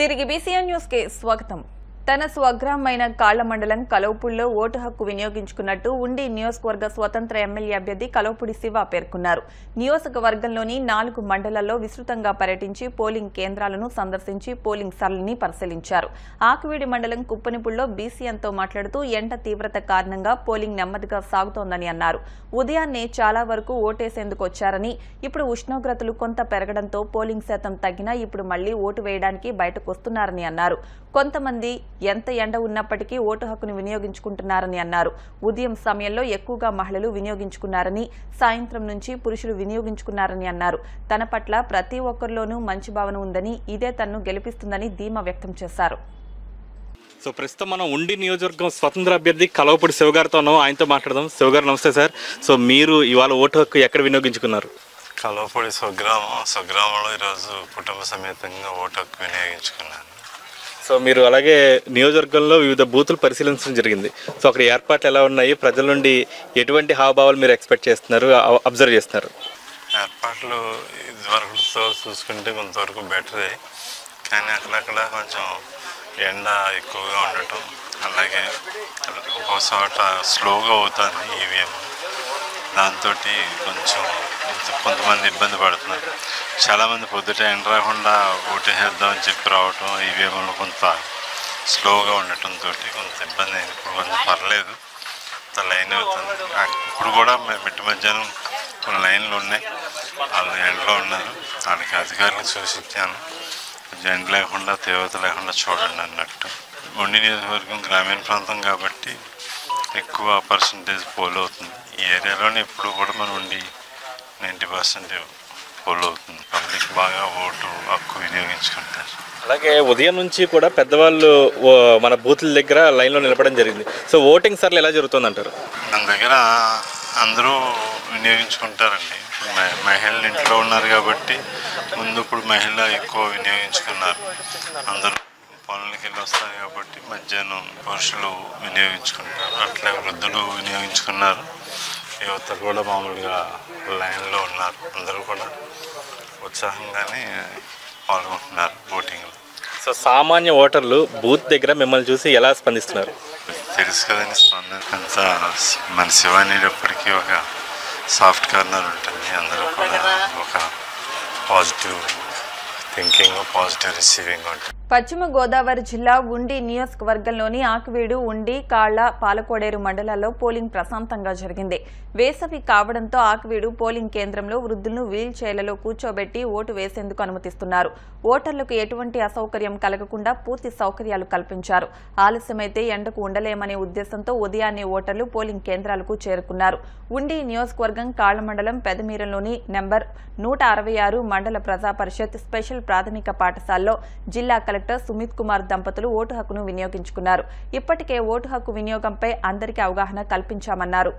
తిరిగి BCN news కి స్వాగతం. తన స్వగ్రామైన కాళ్ల మండలం కలవపూడిలో ఓటు హక్కు వినియోగించుకున్నట్టు ఉండి నియోజకవర్గ స్వతంత్ర ఎమ్మెల్యే అభ్యర్థి కలవపూడి శివ పేర్కొన్నారు. నియోజకవర్గంలోని 4 మండలాల్లో విస్తృతంగా పర్యటించి పోలింగ్ కేంద్రాలను సందర్శించి పోలింగ్ సరళిని పరిశీలించారు. ఆకువీడి మండలం కుప్పనిపుల్లో బీసీఎన్తో మాట్లాడుతూ ఎండ తీవ్రత కారణంగా పోలింగ్ నెమ్మదిగా సాగుతోందని అన్నారు. ఉదయాన్నే చాలా వరకు ఓటేసేందుకు వచ్చారని, ఇప్పుడు ఉష్ణోగ్రతలు కొంత పెరగడంతో పోలింగ్ శాతం తగ్గినా ఇప్పుడు మళ్లీ ఓటు వేయడానికి బయటకు వస్తున్నారని అన్నారు. కొంతమంది ఎంత ఎండ ఉన్నప్పటికీ ఓటు హక్కును వినియోగించుకుంటున్నారని అన్నారు. ఉదయం సమయంలో ఎక్కువగా మహిళలు వినియోగించుకున్నారని, సాయంత్రం నుంచి పురుషులు వినియోగించుకున్నారని అన్నారు. తన పట్ల ప్రతి ఒక్కరిలోనూ మంచి భావన ఉందని, ఇదే తనను గెలిపిస్తుందని ధీమా వ్యక్తం చేశారు. సో ప్రస్తుతం మనం ఉండి నియోజకవర్గం స్వతంత్ర అభ్యర్థి కలవపూడి శివ గారితో ఆయనతో మాట్లాడదాం. శివ గారు నమస్తే సార్. సో మీరు ఇవాళ ఓటు హక్కు ఎక్కడ వినియోగించుకున్నారు? కలవపూడి స్వగ్రామంలో ఈరోజు కుటుంబ సమేతంగా ఓటు హక్కు వినియోగించుకున్నాను. సో మీరు అలాగే నియోజకవర్గంలో వివిధ బూతులు పరిశీలించడం జరిగింది. సో అక్కడ ఏర్పాట్లు ఎలా ఉన్నాయి, ప్రజల నుండి ఎటువంటి హావభావాలు మీరు ఎక్స్పెక్ట్ చేస్తున్నారు, అబ్జర్వ్ చేస్తున్నారు? ఏర్పాట్లు ఇదివరకుతో చూసుకుంటే కొంతవరకు బెటరే, కానీ అక్కడక్కడ కొంచెం ఎండ ఎక్కువగా ఉండటం, అలాగే ఒక చోట స్లోగా అవుతుంది ఈవీఎం, దాంతో కొంచెం కొంతమంది ఇబ్బంది పడుతున్నారు. చాలామంది పొద్దుట ఎండ రాకుండా ఓటేసేద్దామని చెప్పి రావటం, ఈవీఎంలో కొంత స్లోగా ఉండటంతో కొంత ఇబ్బంది అయింది. ఇప్పుడు కొంచెం పర్లేదు, కొంత లైన్ అవుతుంది. ఇప్పుడు కూడా మిట్ట మధ్యాహ్నం కొన్ని లైన్లు ఉన్నాయి, వాళ్ళు ఎండలో ఉన్నారు. వాళ్ళకి అధికారులు సూచించాను, ఎండ లేకుండా తీవ్రత లేకుండా చూడండి అన్నట్టు. ఉండి నియోజకవర్గం గ్రామీణ ప్రాంతం కాబట్టి ఎక్కువ పర్సంటేజ్ పోల్ అవుతుంది. ఈ ఏరియాలోనే ఇప్పుడు కూడా మనం ఉండి 90% పోల్ అవుతుంది. పబ్లిక్ బాగా ఓటు హక్కు వినియోగించుకుంటారు. అలాగే ఉదయం నుంచి కూడా పెద్దవాళ్ళు మన బూతుల దగ్గర లైన్లో నిలబడడం జరిగింది. సో ఓటింగ్ సర్లు ఎలా జరుగుతుంది అంటారు? మన దగ్గర అందరూ వినియోగించుకుంటారండి. మహిళలు ఇంట్లో ఉన్నారు కాబట్టి ముందు ఇప్పుడు మహిళ ఎక్కువ వినియోగించుకున్నారు. అందరూ పనులకి వెళ్ళి వస్తారు కాబట్టి మధ్యాహ్నం పురుషులు వినియోగించుకుంటారు. అట్లా వృద్ధులు వినియోగించుకున్నారు. యువత కూడా మామూలుగా లైన్లో ఉన్నారు. అందరూ కూడా ఉత్సాహంగానే పాల్గొంటున్నారు ఓటింగ్లో. సో సామాన్య ఓటర్లు బూత్ దగ్గర మిమ్మల్ని చూసి ఎలా స్పందిస్తున్నారు? తెలుసు కదండి, అంత మన శివ అనేటప్పటికీ ఒక సాఫ్ట్ కార్నర్ ఉంటుంది. అందరూ కూడా ఒక పాజిటివ్ థింకింగ్, పాజిటివ్ రిసీవింగ్ ఉంటుంది. పశ్చిమ గోదావరి జిల్లా ఉండి నియోజకవర్గంలోని ఆకువీడు, ఉండి, కాళ్ల, పాలకోడేరు మండలాల్లో పోలింగ్ ప్రశాంతంగా జరిగింది. వేసవి కావడంతో ఆకువీడు పోలింగ్ కేంద్రంలో వృద్ధులను వీల్ చైర్లలో కూర్చోబెట్టి ఓటు వేసేందుకు అనుమతిస్తున్నారు. ఓటర్లకు ఎటువంటి అసౌకర్యం కలగకుండా పూర్తి సౌకర్యాలు కల్పించారు. ఆలస్యమైతే ఎండకు ఉండలేమనే ఉద్దేశంతో ఉదయాన్నే ఓటర్లు పోలింగ్ కేంద్రాలకు చేరుకున్నారు. ఉండి నియోజకవర్గం కాళ్ల మండలం పెదమీరంలోని నెంబర్ 166 మండల ప్రజా పరిషత్ స్పెషల్ ప్రాథమిక పాఠశాలలో జిల్లా కలెక్టర్ సుమిత్ కుమార్ దంపతులు ఓటు హక్కును వినియోగించుకున్నారు. ఇప్పటికే ఓటు హక్కు వినియోగంపై అందరికీ అవగాహన కల్పించామన్నారు.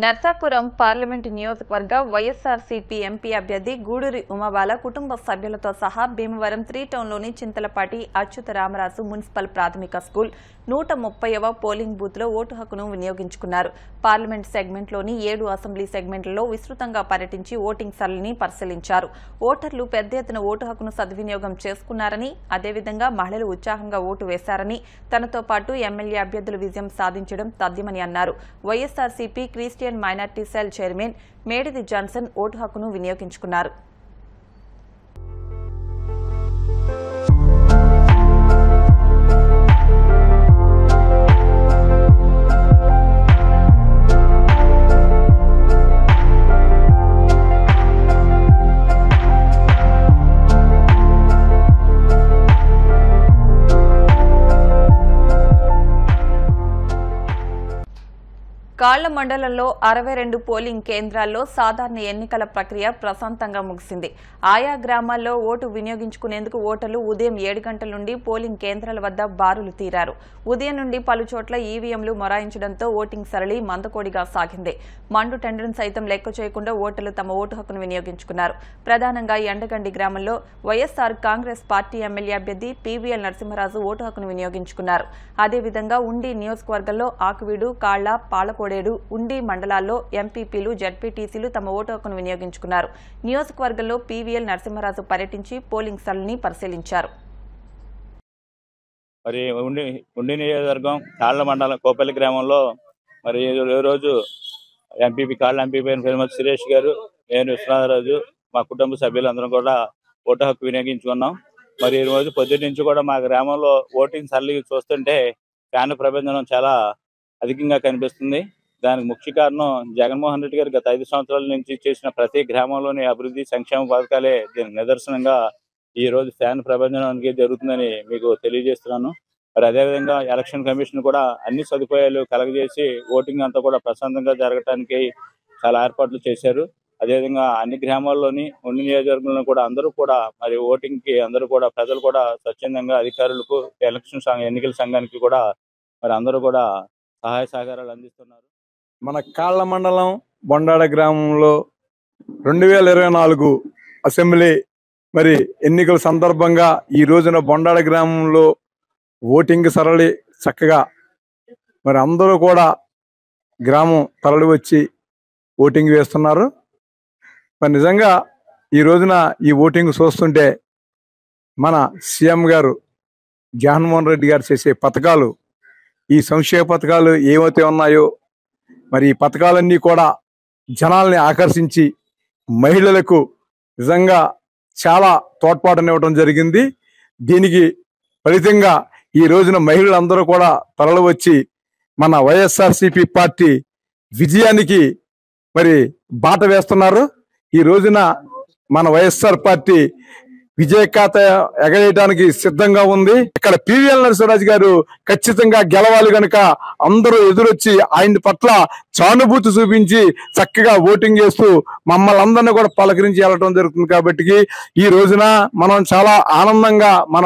నర్సాపురం పార్లమెంటు నియోజకవర్గ వైఎస్ఆర్సీపీ ఎంపీ అభ్యర్థి గూడూరి ఉమాబాల కుటుంబ సభ్యులతో సహా భీమవరం 3 టౌన్లోని చింతలపాటి అచ్యుత రామరాజు మున్సిపల్ ప్రాథమిక స్కూల్ 130వ పోలింగ్ బూత్లో ఓటు హక్కును వినియోగించుకున్నారు. పార్లమెంట్ సెగ్మెంట్లోని 7 అసెంబ్లీ సెగ్మెంట్లలో విస్తృతంగా పర్యటించి ఓటింగ్ సరళిని పరిశీలించారు. ఓటర్లు పెద్ద ఎత్తున ఓటు హక్కును సద్వినియోగం చేసుకున్నారని, అదేవిధంగా మహిళలు ఉత్సాహంగా ఓటు వేశారని, తనతో పాటు ఎమ్మెల్యే అభ్యర్థులు విజయం సాధించడం తథ్యమని అన్నారు. YSRCP Christian minority cell chairman Medidi Johnson ఓటు హక్కును వినియోగించుకున్నారు. కాళ్ల మండలంలో 62 పోలింగ్ కేంద్రాల్లో సాధారణ ఎన్నికల ప్రక్రియ ప్రశాంతంగా ముగిసింది. ఆయా గ్రామాల్లో ఓటు వినియోగించుకునేందుకు ఓటర్లు ఉదయం 7 గంటల నుండి పోలింగ్ కేంద్రాల వద్ద బారులు తీరారు. ఉదయం నుండి పలుచోట్ల ఈవీఎంలు మొరాయించడంతో ఓటింగ్ సరళి మందకోడిగా సాగింది. మండు టెండర్ను సైతం లెక్క చేయకుండా ఓటర్లు తమ ఓటు హక్కును వినియోగించుకున్నారు. ప్రధానంగా ఎండగండి గ్రామంలో వైఎస్ఆర్ కాంగ్రెస్ పార్టీ ఎమ్మెల్యే అభ్యర్థి పీవీఎల్ నరసింహరాజు ఓటు హక్కును వినియోగించుకున్నారు. అదేవిధంగా ఉండి నియోజకవర్గంలో ఆకువీడు, కాళ్ల, పాలకోడేడు, ఉండి మండలాల్లో ఎంపీపీలు, జడ్పీటీసీలు తమ ఓటు హక్కును వినియోగించుకున్నారు. నియోజకవర్గంలో పీవీఎల్ నరసింహరాజు పర్యటించి పోలింగ్ సరళిని పరిశీలించారు. మరి ఉండి నియోజకవర్గం కాళ్ల మండలం కోపల్లి గ్రామంలో మరి ఈ రోజు కాళ్ల ఎంపీపీ ఫేమస్ సురేష్ గారు, నేను విశ్వనాథరాజు, మా కుటుంబ సభ్యులందరం కూడా ఓటు హక్కు వినియోగించుకున్నాం. మరి ఈ రోజు పొద్దున్న నుంచి కూడా మా గ్రామంలో ఓటింగ్ సరళి చూస్తుంటే ఫ్యాన్ ప్రభంజనం చాలా అధికంగా కనిపిస్తుంది. దానికి ముఖ్య కారణం జగన్మోహన్ రెడ్డి గారు గత 5 సంవత్సరాల నుంచి చేసిన ప్రతి గ్రామంలోని అభివృద్ధి సంక్షేమ పథకాలే దీనికి నిదర్శనంగా ఈ రోజు ఫ్యాన్ ప్రభంజనానికి జరుగుతుందని మీకు తెలియజేస్తున్నాను. మరి అదేవిధంగా ఎలక్షన్ కమిషన్ కూడా అన్ని సదుపాయాలు కలగజేసి ఓటింగ్ అంతా కూడా ప్రశాంతంగా జరగడానికి చాలా ఏర్పాట్లు చేశారు. అదేవిధంగా అన్ని గ్రామాల్లోని ఉండి నియోజకవర్గంలో కూడా అందరూ కూడా మరి ఓటింగ్ కి అందరూ కూడా ప్రజలు కూడా స్వచ్ఛందంగా అధికారులకు ఎన్నికల సంఘానికి కూడా మరి అందరూ కూడా సహాయ సహకారాలు అందిస్తున్నారు. మన కాళ్ల మండలం బొండాడ గ్రామంలో 2024 అసెంబ్లీ మరి ఎన్నికల సందర్భంగా ఈ రోజున బొండాడ గ్రామంలో ఓటింగ్ సరళి చక్కగా మరి అందరూ కూడా గ్రామం తరలి వచ్చి ఓటింగ్ వేస్తున్నారు. మరి నిజంగా ఈ రోజున ఈ ఓటింగ్ చూస్తుంటే మన సీఎం గారు జగన్మోహన్ రెడ్డి గారు చేసే పథకాలు, ఈ సంక్షేమ పథకాలు ఏవైతే ఉన్నాయో మరి ఈ పథకాలన్నీ కూడా జనాల్ని ఆకర్షించి మహిళలకు నిజంగా చాలా తోడ్పాటునివ్వడం జరిగింది. దీనికి ఫలితంగా ఈ రోజున మహిళలందరూ కూడా తరలి వచ్చి మన వైఎస్ఆర్సీపీ పార్టీ విజయానికి మరి బాట వేస్తున్నారు. ఈ రోజున మన వైఎస్ఆర్ పార్టీ విజయఖాత ఎగరేయడానికి సిద్ధంగా ఉంది. ఇక్కడ పీవీఎల్ నరసింహరాజు గారు ఖచ్చితంగా గెలవాలి కనుక అందరూ ఎదురొచ్చి ఆయన పట్ల సానుభూతి చూపించి చక్కగా ఓటింగ్ చేస్తూ మమ్మల్ని అందరినీ కూడా పలకరించి వెళ్ళడం జరుగుతుంది. కాబట్టి ఈ రోజున మనం చాలా ఆనందంగా మన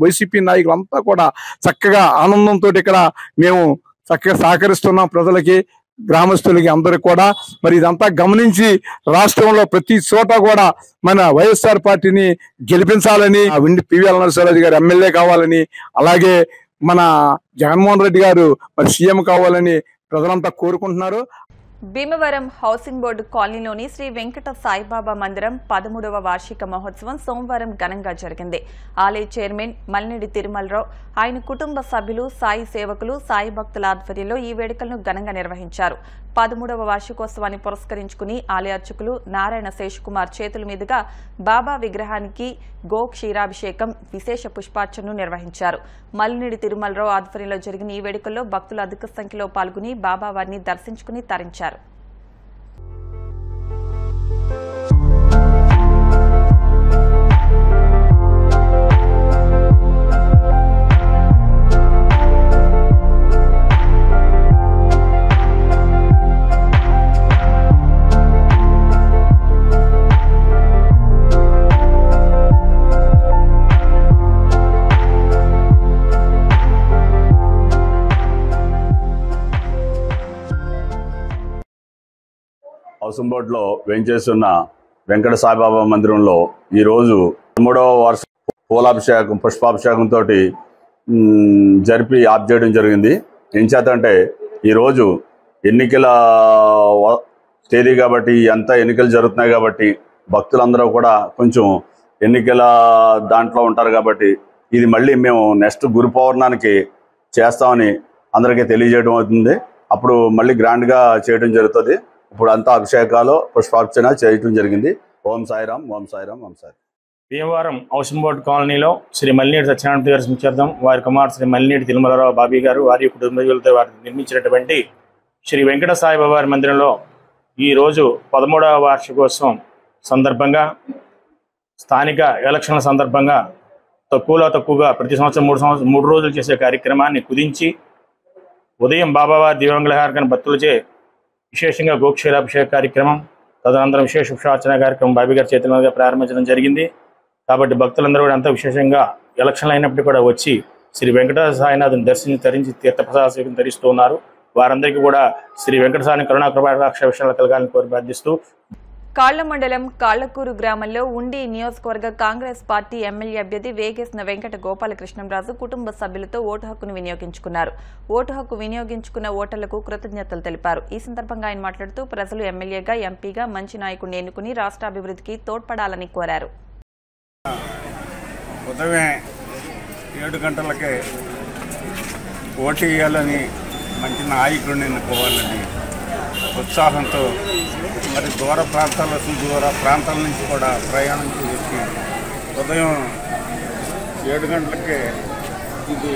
వైసీపీ నాయకులు అంతా కూడా చక్కగా ఆనందంతో ఇక్కడ మేము చక్కగా సహకరిస్తున్నాం ప్రజలకి, గ్రామస్తులకి అందరికి కూడా. మరి ఇదంతా గమనించి రాష్ట్రంలో ప్రతి చోట కూడా మన వైఎస్ఆర్ పార్టీని గెలిపించాలని, పీవీఎల్ నరసింహరాజు గారు ఎమ్మెల్యే కావాలని, అలాగే మన జగన్మోహన్ రెడ్డి గారు మరి సీఎం కావాలని ప్రజలంతా కోరుకుంటున్నారు. భీమవరం హౌసింగ్ బోర్డు కాలనీలోని శ్రీ వెంకట సాయిబాబా మందిరం 13వ వార్షిక మహోత్సవం సోమవారం ఘనంగా జరిగింది. ఆలయ చైర్మన్ మల్లినేడి తిరుమలరావు, ఆయన కుటుంబ సభ్యులు, సాయి సేవకులు, సాయి భక్తుల ఆధ్వర్యంలో ఈ వేడుకలను ఘనంగా నిర్వహించారు. 13వ వార్షికోత్సవాన్ని పురస్కరించుకుని ఆలయ అర్చకులు నారాయణ శేషకుమార్ చేతుల మీదుగా బాబా విగ్రహానికి గో క్షీరాభిషేకం, విశేష పుష్పార్చనను నిర్వహించారు. మల్లినేడి తిరుమలరావు ఆధ్వర్యంలో జరిగిన ఈ వేడుకల్లో భక్తులు అధిక సంఖ్యలో పాల్గొని బాబావారిని దర్శించుకుని తరించారు. హౌసింగ్ బోర్డులో వేంచేస్తున్న వెంకట సాయిబాబా మందిరంలో ఈరోజు 3వ వార్షిక పుష్పాభిషేకంతో జరిపి ఆప్ చేయడం జరిగింది. ఏం చేతంటే ఈరోజు ఎన్నికల తేదీ కాబట్టి అంతా ఎన్నికలు జరుగుతున్నాయి కాబట్టి భక్తులందరూ కూడా కొంచెం ఎన్నికల దాంట్లో ఉంటారు కాబట్టి ఇది మళ్ళీ మేము నెక్స్ట్ గురు పౌర్ణానికి చేస్తామని అందరికీ తెలియజేయడం అవుతుంది. అప్పుడు మళ్ళీ గ్రాండ్గా చేయడం జరుగుతుంది. ఇప్పుడు అంతా అభిషేకాలు, పుష్పార్చన చేయడం జరిగింది. ఓం సాయిరాం, ఓం సాయిరాం, ఓం సాయి. భీమవరం హౌసింగ్ బోర్డు కాలనీలో శ్రీ మల్లినేడి సత్యనారాయణ గారి స్మృత్యార్థం వారి కుమార్ శ్రీ మల్లినేడి తిరుమలరావు బాబీ గారు వారి కుటుంబ సభ్యులతో వారు నిర్మించినటువంటి శ్రీ వెంకట సాయిబాబా మందిరంలో ఈరోజు 13వ వార్షికోత్సవం సందర్భంగా స్థానిక ఎలక్షన్ల సందర్భంగా తక్కువగా ప్రతి సంవత్సరం 3 రోజులు చేసే కార్యక్రమాన్ని కుదించి ఉదయం బాబావారి దివ్యాంగులహారకం భక్తులచే విశేషంగా గోక్షీరాభిషేక కార్యక్రమం, తదనంతరం విశేష ఉషార్చన కార్యక్రమం బాబీ గారి చేతుల మీదుగా ప్రారంభించడం జరిగింది. కాబట్టి భక్తులందరూ కూడా అంతా విశేషంగా ఎలక్షన్లు అయినప్పటికీ కూడా వచ్చి శ్రీ వెంకట సాయినాథుని దర్శించి తరించి తీర్థప్రసాద సేవను ధరిస్తూ ఉన్నారు. వారందరికీ కూడా శ్రీ వెంకట సాయి కరుణాకృపాక్ష విషయాలు కలగాలని కోరి ప్రార్థిస్తూ కాళ్ల మండలం కాళ్లకూరు గ్రామంలో ఉండి నియోజకవర్గ కాంగ్రెస్ పార్టీ ఎమ్మెల్యే అభ్యర్థి వేగేసిన వెంకట గోపాలకృష్ణంరాజు కుటుంబ సభ్యులతో ఓటు హక్కును వినియోగించుకున్నారు. ఓటు హక్కు వినియోగించుకున్న ఓటర్లకు కృతజ్ఞతలు తెలిపారు. ఈ సందర్భంగా ఆయన మాట్లాడుతూ ప్రజలు ఎమ్మెల్యేగా, ఎంపీగా మంచి నాయకుడిని ఎన్నుకుని రాష్ట్ర అభివృద్ధికి తోడ్పడాలని కోరారు. ఉదయం 7 గంటలకే ఓటు వేయాలని, మంచి నాయకుడిని ఎన్నుకోవాలని ఉత్సాహంతో మరి దూర ప్రాంతాల నుంచి కూడా ప్రయాణం చేసి ఉదయం 7 గంటలకే ఇది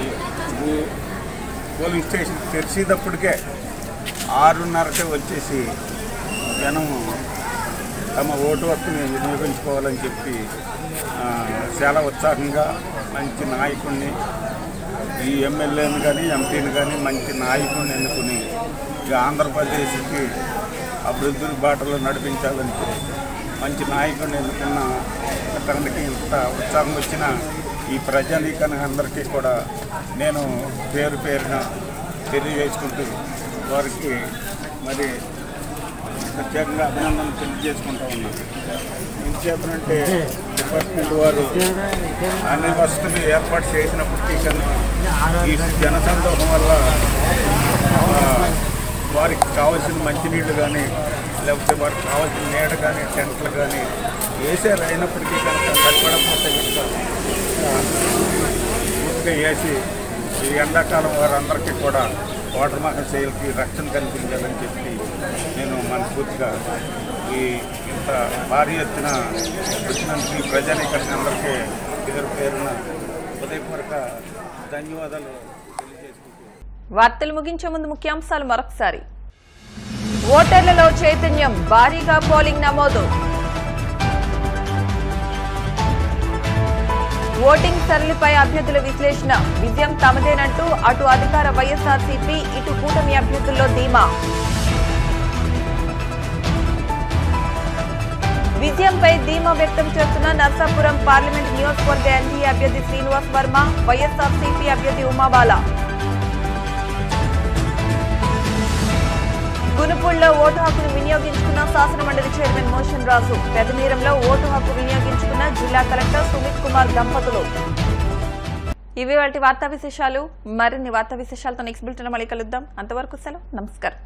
పోలింగ్ స్టేషన్ తెరిచేటప్పటికే 6:30కే వచ్చేసి జనం తమ ఓటు హక్కుని వినియోగించుకోవాలని చెప్పి చాలా ఉత్సాహంగా మంచి నాయకుడిని, ఈ ఎమ్మెల్యేని కానీ ఎంపీని కానీ మంచి నాయకుడిని ఎన్నుకుని ఇక ఆంధ్రప్రదేశ్కి అభివృద్ధి బాటలో నడిపించాలని మంచి నాయకుడిని ఎన్నుకున్న అతనికి ఇంత ఉత్సాహం వచ్చిన ఈ ప్రజానీకానికి అందరికీ కూడా నేను పేరున తెలియజేసుకుంటూ వారికి మరి ప్రత్యేకంగా అభినందనలు తెలియజేసుకుంటూ ఉన్నాను. ఇంకేతనంటే డిపార్ట్మెంట్ వారు అన్ని వసతులు ఏర్పాటు చేసినప్పటికీ కన్నా ఈ జనసందోహం వల్ల వారికి కావాల్సిన మంచినీళ్ళు కానీ, లేకపోతే వారికి కావాల్సిన నీడ కానీ, టెంట్లు కానీ వేసారు. అయినప్పటికీ కనుక సరిపడకపోతే కనుక పూర్తిగా వేసి ఈ ఎండాకాలం వారందరికీ కూడా వాటర్ మహర్షులకి రక్షణ కల్పించాలని చెప్పి నేను మనస్ఫూర్తిగా ఈ ఇంత భారీ ఎత్తున వచ్చినందుకు ఈ ప్రజానీకానికి అందరికీ పేరున హృదయపూర్వక ధన్యవాదాలు తెలియజేసుకుంటున్నాను. వార్తలు ముగించే ముందు ముఖ్యాంశాలు మరొకసారి. ఓటర్లలో చైతన్యం, భారీగా పోలింగ్ నమోదు. ఓటింగ్ సరళిపై అభ్యర్థుల విశ్లేషణ, విజయం తమదేనంటూ అటు అధికార వైఎస్ఆర్సీపీ, ఇటు కూటమి అభ్యర్థుల్లో ధీమా. విజయంపై ధీమా వ్యక్తం చేస్తున్న నర్సాపురం పార్లమెంట్ నియోజకవర్గ ఎన్డీఏ అభ్యర్థి శ్రీనివాస్ వర్మ, వైఎస్ఆర్సీపీ అభ్యర్థి ఉమాబాల. గునుపుల్లో ఓటు హక్కును వినియోగించుకున్న శాసనమండలి చైర్మన్ మోషన్ రాజు, పెదనీరంలో ఓటు హక్కు వినియోగించుకున్న జిల్లా కలెక్టర్ సుమిత్ కుమార్ దంపతులు. ఇవి వాటి వార్తా విశేషాలు. మరిన్ని వార్తా విశేషాలతో నెక్స్ట్ బులెటిన్ మళ్ళీ కలుద్దాం. అంతవరకు సెలవు, నమస్కారం.